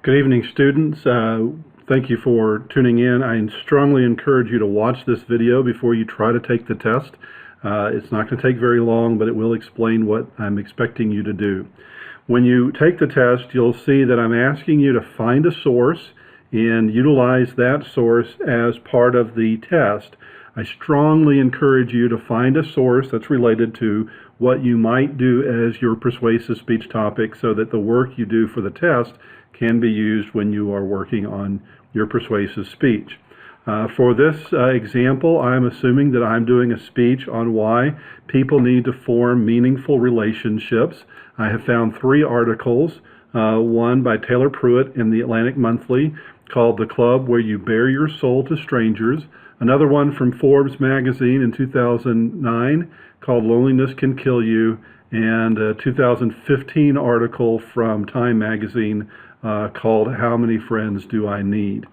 Good evening, students. Thank you for tuning in. I strongly encourage you to watch this video before you try to take the test. It's not going to take very long, but it will explain what I'm expecting you to do. When you take the test, you'll see that I'm asking you to find a source and utilize that source as part of the test. I strongly encourage you to find a source that's related to what you might do as your persuasive speech topic so that the work you do for the test can be used when you are working on your persuasive speech. For this example, I'm assuming that I'm doing a speech on why people need to form meaningful relationships. I have found 3 articles, one by Taylor Pruitt in the Atlantic Monthly called The Club Where You Bare Your Soul to Strangers, another one from Forbes magazine in 2009 called Loneliness Can Kill You, and a 2015 article from Time magazine called How Many Friends Do I Need?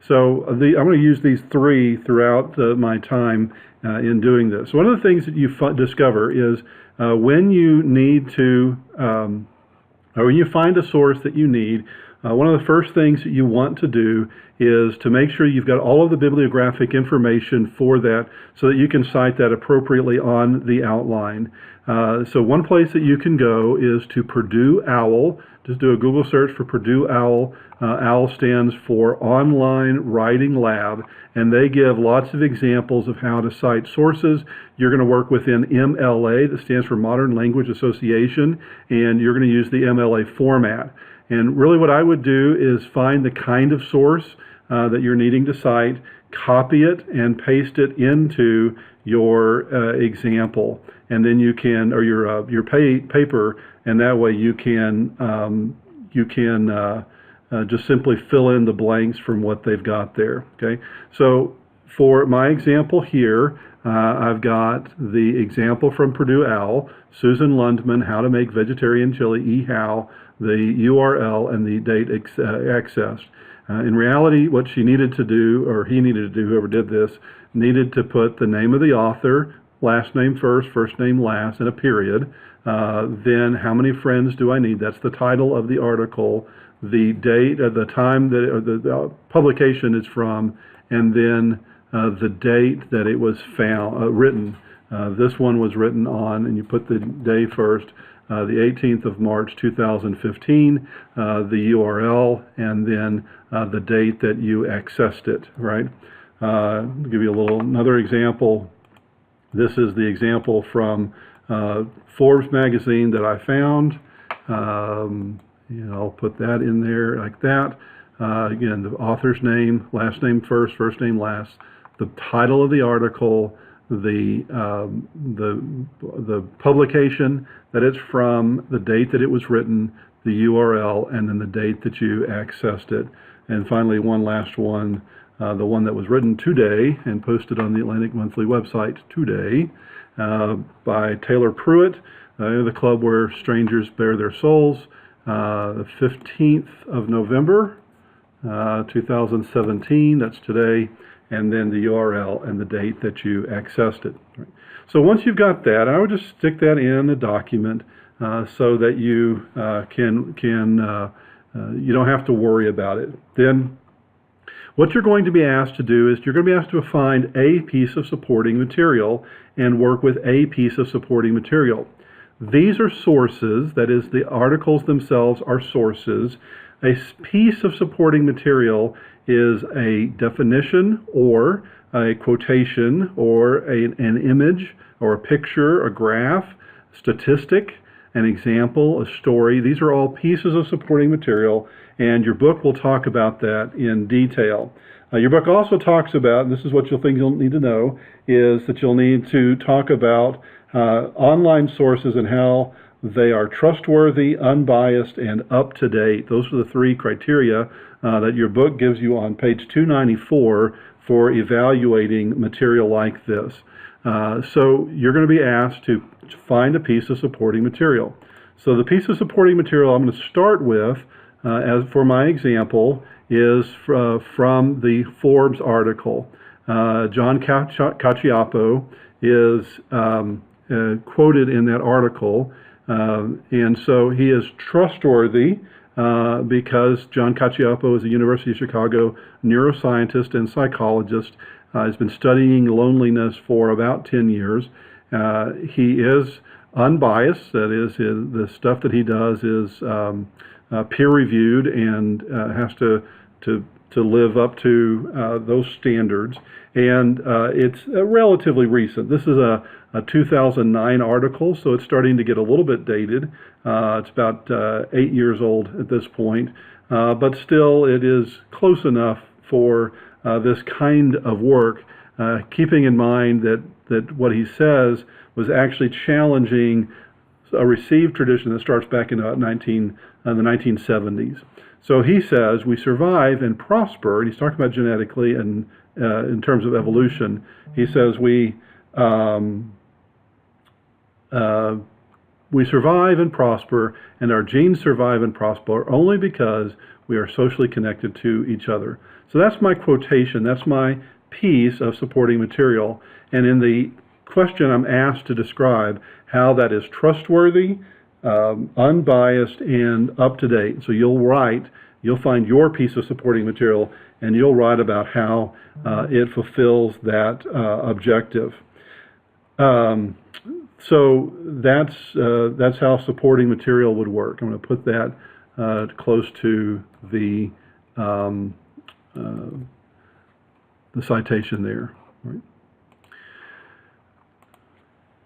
So I'm going to use these 3 throughout my time in doing this. One of the things that you discover is when you need to, or when you find a source that you need, one of the first things that you want to do is to make sure you've got all of the bibliographic information for that so that you can cite that appropriately on the outline. So one place that you can go is to Purdue OWL. Just do a Google search for Purdue OWL. OWL stands for Online Writing Lab, and they give lots of examples of how to cite sources. You're going to work within MLA, that stands for Modern Language Association, and you're going to use the MLA format. And really what I would do is find the kind of source that you're needing to cite, copy it and paste it into your example, and then you can, or your paper, and that way you can just simply fill in the blanks from what they've got there. Okay, so for my example here, I've got the example from Purdue OWL, Susan Lundman, How to Make Vegetarian Chili, E. Howe, the URL, and the date accessed. In reality, what she needed to do, or he needed to do, whoever did this, needed to put the name of the author, last name first name last, and a period. Then, how many friends do I need? That's the title of the article, the date, the time that the publication is from, and then the date that it was written. This one was written on, and you put the day first, the 18th of March 2015, the URL, and then the date that you accessed it, right? I'll give you another example. This is the example from Forbes magazine that I found. I'll put that in there like that. Again, the author's name, last name first name last, the title of the article, the publication that it's from, the date that it was written, the URL, and then the date that you accessed it. And finally, one last one, the one that was written today and posted on the Atlantic Monthly website today by Taylor Pruitt, The Club Where Strangers Bare Their Souls, the 15th of November, 2017, that's today, and then the URL and the date that you accessed it. Right. So once you've got that, I would just stick that in a document so that you you don't have to worry about it. Then what you're going to be asked to do is you're going to be asked to find a piece of supporting material and work with a piece of supporting material. These are sources, that is, the articles themselves are sources. A piece of supporting material is a definition or a quotation or an image or a picture, a graph, statistic, an example, a story. These are all pieces of supporting material, and your book will talk about that in detail. Your book also talks about, and this is what you'll need to know, is that you'll need to talk about online sources and how they are trustworthy, unbiased, and up-to-date. Those are the 3 criteria that your book gives you on page 294 for evaluating material like this. So you're going to be asked to find a piece of supporting material. So the piece of supporting material I'm going to start with, as for my example, is from the Forbes article. John Cacioppo is quoted in that article, and so he is trustworthy. because John Cacioppo is a University of Chicago neuroscientist and psychologist. Has been studying loneliness for about 10 years. He is unbiased. That is, the stuff that he does is peer-reviewed and has to live up to those standards. And it's relatively recent. This is a 2009 article, so it's starting to get a little bit dated. It's about 8 years old at this point, but still it is close enough for this kind of work, keeping in mind that what he says was actually challenging a received tradition that starts back in the 1970s. So he says we survive and prosper, and he's talking about genetically and in terms of evolution. He says we survive and prosper, and our genes survive and prosper only because we are socially connected to each other. So that's my quotation. That's my piece of supporting material. And in the question, I'm asked to describe how that is trustworthy, unbiased, and up to date. So you'll find your piece of supporting material, and you'll write about how it fulfills that objective. So that's how supporting material would work. I'm going to put that close to the citation there. Right.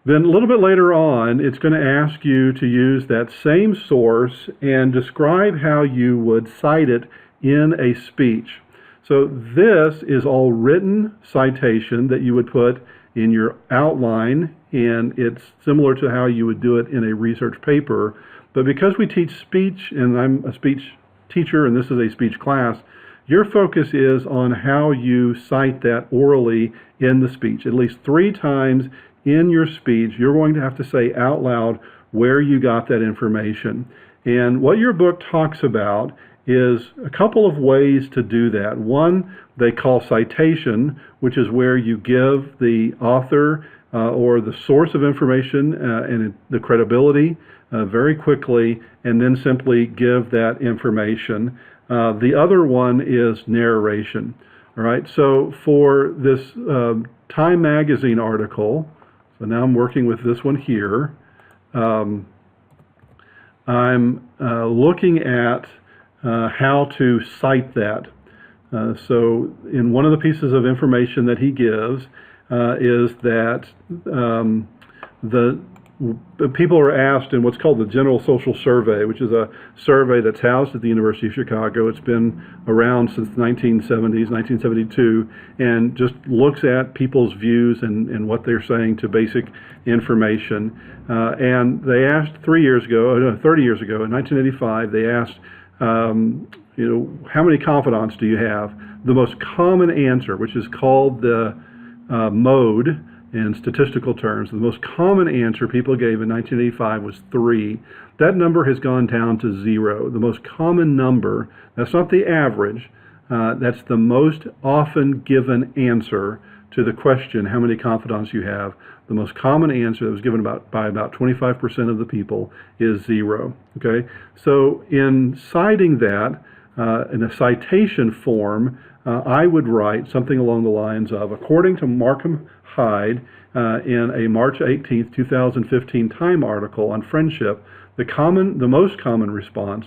Then a little bit later on, it's going to ask you to use that same source and describe how you would cite it in a speech. So this is all written citation that you would put in your outline, and it's similar to how you would do it in a research paper. But because we teach speech, and I'm a speech teacher and this is a speech class, your focus is on how you cite that orally in the speech. At least 3 times in your speech, you're going to have to say out loud where you got that information. And what your book talks about is a couple of ways to do that. One, they call citation, which is where you give the author or the source of information and the credibility very quickly, and then simply give that information. The other one is narration. All right, so for this Time Magazine article, so now I'm working with this one here, I'm looking at how to cite that. So in one of the pieces of information that he gives is that the people are asked in what's called the General Social Survey, which is a survey that's housed at the University of Chicago. It's been around since the 1970s, 1972, and just looks at people's views and what they're saying to basic information. And they asked 30 years ago, in 1985, they asked, how many confidants do you have? The most common answer, which is called the mode in statistical terms, the most common answer people gave in 1985 was 3. That number has gone down to 0. The most common number, that's not the average, that's the most often given answer to the question, how many confidants you have. The most common answer that was given by about 25% of the people is 0. Okay, so in citing that, in a citation form, I would write something along the lines of, according to Markham Hyde, in a March 18th, 2015 Time article on friendship, the most common response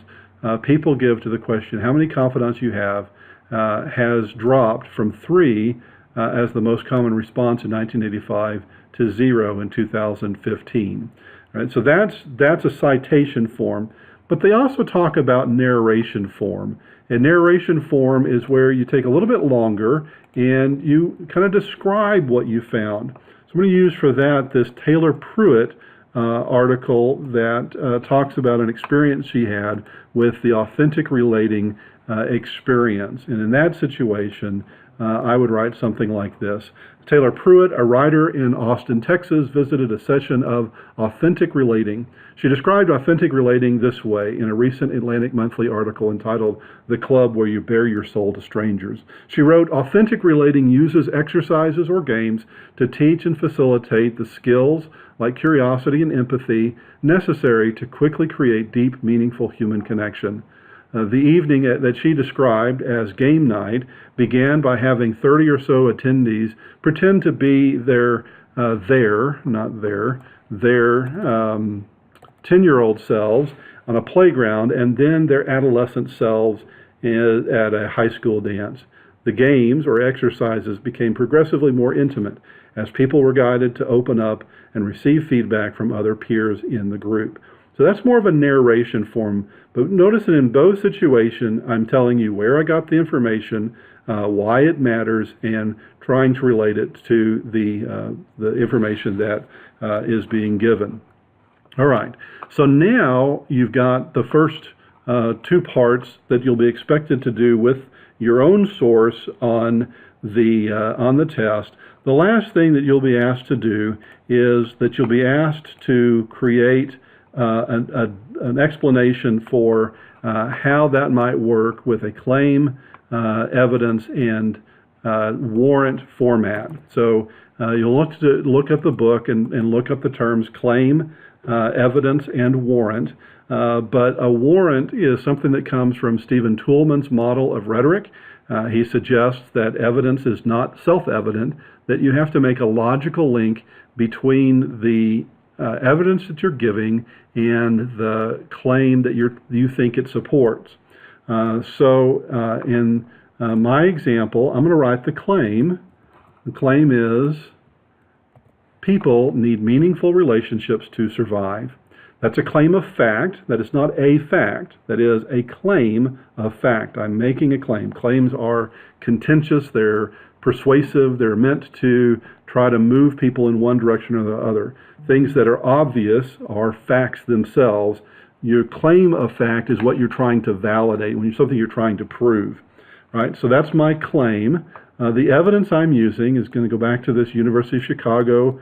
people give to the question, how many confidants you have, has dropped from 3 as the most common response in 1985 to 0 in 2015. Right? So that's a citation form. But they also talk about narration form. And narration form is where you take a little bit longer and you kind of describe what you found. So I'm going to use for that this Taylor Pruitt article that talks about an experience she had with the authentic relating experience. And in that situation, I would write something like this. Taylor Pruitt, a writer in Austin, Texas, visited a session of authentic relating. She described authentic relating this way in a recent Atlantic Monthly article entitled "The Club Where You Bare Your Soul to Strangers." She wrote, "Authentic relating uses exercises or games to teach and facilitate the skills like curiosity and empathy necessary to quickly create deep, meaningful human connection. The evening that she described as game night began by having 30 or so attendees pretend to be their 10-year-old selves on a playground, and then their adolescent selves at a high school dance. The games or exercises became progressively more intimate as people were guided to open up and receive feedback from other peers in the group. So that's more of a narration form, but notice that in both situations, I'm telling you where I got the information, why it matters, and trying to relate it to the information that is being given. All right, so now you've got the first two parts that you'll be expected to do with your own source on the test. The last thing that you'll be asked to do is that you'll be asked to create an explanation for how that might work with a claim, evidence, and warrant format. So you'll look at the book and look up the terms claim, evidence, and warrant. But a warrant is something that comes from Stephen Toulmin's model of rhetoric. He suggests that evidence is not self-evident, that you have to make a logical link between the evidence that you're giving and the claim that you think it supports. In my example, I'm going to write the claim. The claim is people need meaningful relationships to survive. That's a claim of fact. That is not a fact. That is a claim of fact. I'm making a claim. Claims are contentious. They're persuasive. They're meant to try to move people in one direction or the other. Things that are obvious are facts themselves. Your claim of fact is what you're trying to validate, something you're trying to prove. Right? So that's my claim. The evidence I'm using is going to go back to this University of Chicago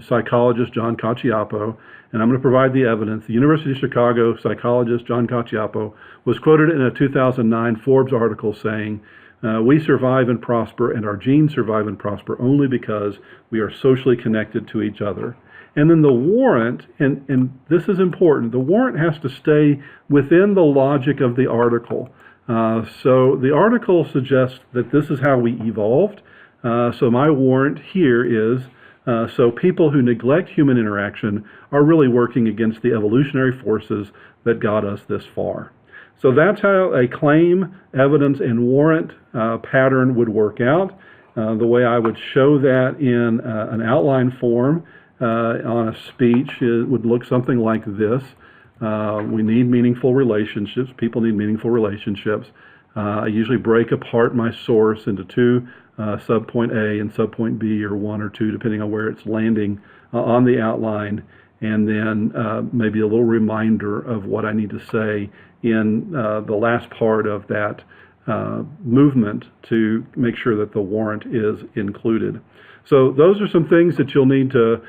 psychologist, John Cacioppo, and I'm going to provide the evidence. The University of Chicago psychologist, John Cacioppo, was quoted in a 2009 Forbes article saying, we survive and prosper, and our genes survive and prosper only because we are socially connected to each other. And then the warrant, and this is important, the warrant has to stay within the logic of the article. So the article suggests that this is how we evolved. So my warrant here is, so people who neglect human interaction are really working against the evolutionary forces that got us this far. So that's how a claim, evidence, and warrant pattern would work out. The way I would show that in an outline form on a speech would look something like this. We need meaningful relationships. People need meaningful relationships. I usually break apart my source into two, subpoint A and subpoint B, or one or two, depending on where it's landing on the outline, and then maybe a little reminder of what I need to say in the last part of that movement to make sure that the warrant is included. So those are some things that you'll need to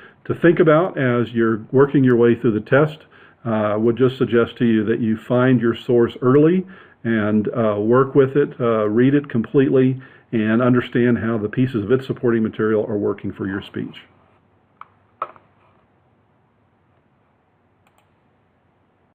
think about as you're working your way through the test. I would just suggest to you that you find your source early and work with it, read it completely, and understand how the pieces of its supporting material are working for your speech.